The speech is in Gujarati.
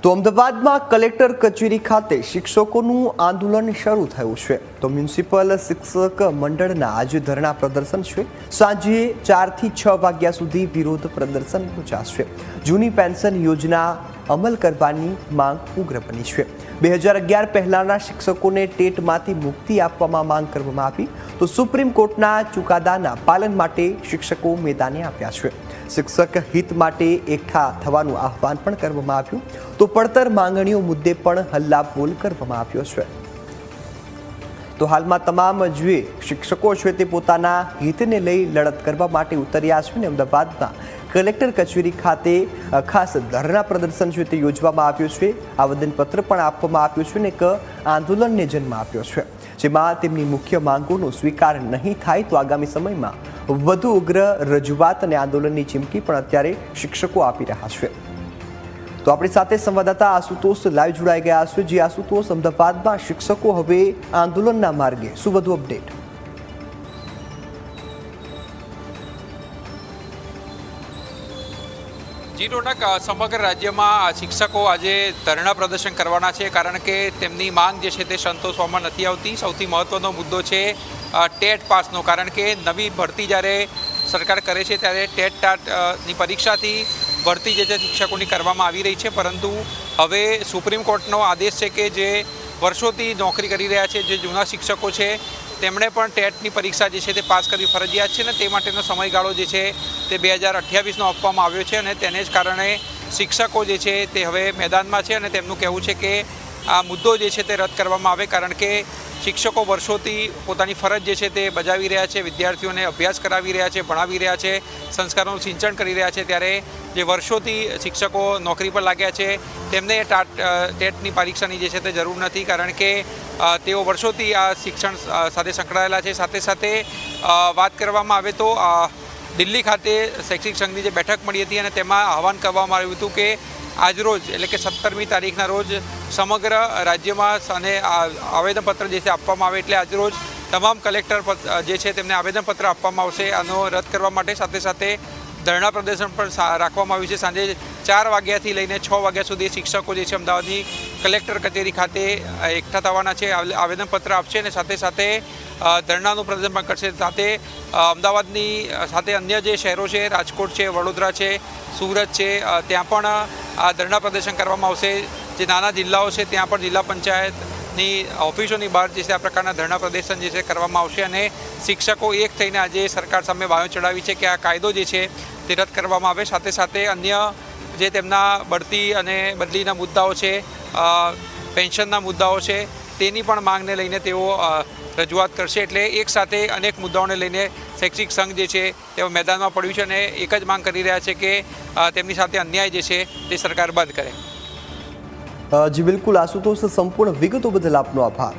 તો અમદાવાદમાં કલેક્ટર કચેરી ખાતે શિક્ષકોનું આંદોલન શરૂ થયું છે। તો મ્યુનિસિપલ શિક્ષક મંડળના આજે ધરણા પ્રદર્શન છે। સાંજે 4 થી 6 વાગ્યા સુધી વિરોધ પ્રદર્શન યોજાશે। જૂની પેન્શન યોજના અમલ કરવાની માંગ ઉગ્ર બની છે। 2011 પહેલાના શિક્ષકોને ટેટમાંથી મુક્તિ આપવામાં માંગ કરવામાં આવી તો સુપ્રીમ કોર્ટના ચુકાદાના પાલન માટે શિક્ષકો મેદાને આવ્યા છે। શિક્ષક હિત માટે એકઠા થવાનું આહવાન પણ કરવામાં આવ્યું તો પડતર માંગણીઓ મુદ્દે પણ હલ્લાબોલ કરવામાં આવ્યો છે। તો હાલમાં તમામ જે શિક્ષકો છે તે પોતાના હિતને લઈ લડત કરવા માટે ઉતર્યા છે અને અમદાવાદમાં કલેક્ટર કચેરી ખાતે ખાસ ધરણા પ્રદર્શન છે તે યોજવામાં આવ્યું છે। આવેદનપત્ર પણ આપવામાં આવ્યું છે અને એક આંદોલનને જન્મ આપ્યો છે જેમાં તેમની મુખ્ય માંગોનો સ્વીકાર નહીં થાય તો આગામી સમયમાં વધુ ઉગ્ર રજૂઆત અને આંદોલનની ચીમકી પણ અત્યારે શિક્ષકો આપી રહ્યા છે। તો આપણી સાથે સંવાદદાતા આશુતોષ લાઈવ જોડાઈ ગયા છે। જે આશુતોષ, અમદાવાદમાં શિક્ષકો હવે આંદોલનના માર્ગે, શું વધુ અપડેટ? જી રોનક, સમગ્ર રાજ્યમાં શિક્ષકો આજે ધરણા પ્રદર્શન કરવાના છે કારણ કે તેમની માંગ જે છે તે સંતોષવામાં નથી આવતી। સૌથી મહત્ત્વનો મુદ્દો છે ટેટ પાસનો, કારણ કે નવી ભરતી જ્યારે સરકાર કરે છે ત્યારે ટેટ ટાટની પરીક્ષાથી ભરતી જે છે શિક્ષકોની કરવામાં આવી રહી છે, પરંતુ હવે સુપ્રીમ કોર્ટનો આદેશ છે કે જે વર્ષોથી નોકરી કરી રહ્યા છે, જે જૂના શિક્ષકો છે, તેમણે પણ ટેટની પરીક્ષા જે છે તે પાસ કરવી ફરજિયાત છે અને તે માટેનો સમયગાળો જે છે તે 2028નો આપવામાં આવ્યો છે અને તેને જ કારણે શિક્ષકો જે છે તે હવે મેદાનમાં છે અને તેમનું કહેવું છે કે આ મુદ્દો જે છે તે રદ કરવામાં આવે, કારણ કે શિક્ષકો વર્ષોથી પોતાની ફરજ જે છે તે બજાવી રહ્યા છે, વિદ્યાર્થીઓને અભ્યાસ કરાવી રહ્યા છે, ભણાવી રહ્યા છે, સંસ્કારોનું સિંચન કરી રહ્યા છે, ત્યારે જે વર્ષોથી શિક્ષકો નોકરી પર લાગ્યા છે તેમને ટેટની પરીક્ષાની જે છે તે જરૂર નથી, કારણ કે તેઓ વર્ષોથી આ શિક્ષણ સાથે સંકળાયેલા છે। સાથે સાથે વાત કરવામાં આવે તો દિલ્હી ખાતે શૈક્ષિક સંઘની જે બેઠક મળી હતી અને તેમાં આહવાન કરવામાં આવ્યું હતું કે આજરોજ એટલે કે 17મી તારીખના રોજ સમગ્ર રાજ્યમાં અને આવેદનપત્ર જે છે આપવામાં આવે, એટલે આજરોજ તમામ કલેક્ટર જે છે તેમને આવેદનપત્ર આપવામાં આવશે આનો રદ કરવા માટે। સાથે સાથે ધરણા પ્રદર્શન પણ રાખવામાં આવ્યું છે। સાંજે 4 વાગ્યાથી લઈને 6 વાગ્યા સુધી શિક્ષકો જે છે અમદાવાદની કલેક્ટર કચેરી ખાતે એકઠા થવાના છે, આવેદનપત્ર આપશે અને સાથે સાથે ધરણાનું પ્રદર્શન પણ કરશે। સાથે અમદાવાદની સાથે અન્ય જે શહેરો છે, રાજકોટ છે, વડોદરા છે, સુરત છે, ત્યાં પણ આ ધરણા પ્રદર્શન કરવામાં આવશે। જે નાના જિલ્લાઓ છે ત્યાં પણ જિલ્લા પંચાયતની ઓફિસોની બહાર જે છે આ પ્રકારના ધરણા પ્રદર્શન જે છે કરવામાં આવશે અને શિક્ષકો એક થઈને આજે સરકાર સામે બાયો ચડાવી છે કે આ કાયદો જે છે તે રદ કરવામાં આવે। સાથે સાથે અન્ય જે તેમના બઢતી અને બદલીના મુદ્દાઓ છે, પેન્શનના મુદ્દાઓ છે, તેની પણ માંગને લઈને તેઓ રજૂઆત કરશે। એટલે એક સાથે અનેક મુદ્દાઓને લઈને શૈક્ષિક સંઘ જે છે તેઓ મેદાનમાં પડ્યું છે અને એક જ માંગ કરી રહ્યા છે કે તેમની સાથે અન્યાય જે છે તે સરકાર બંધ કરે। જી બિલકુલ આશુતોષ, સંપૂર્ણ વિગતો બદલ આપનો આભાર।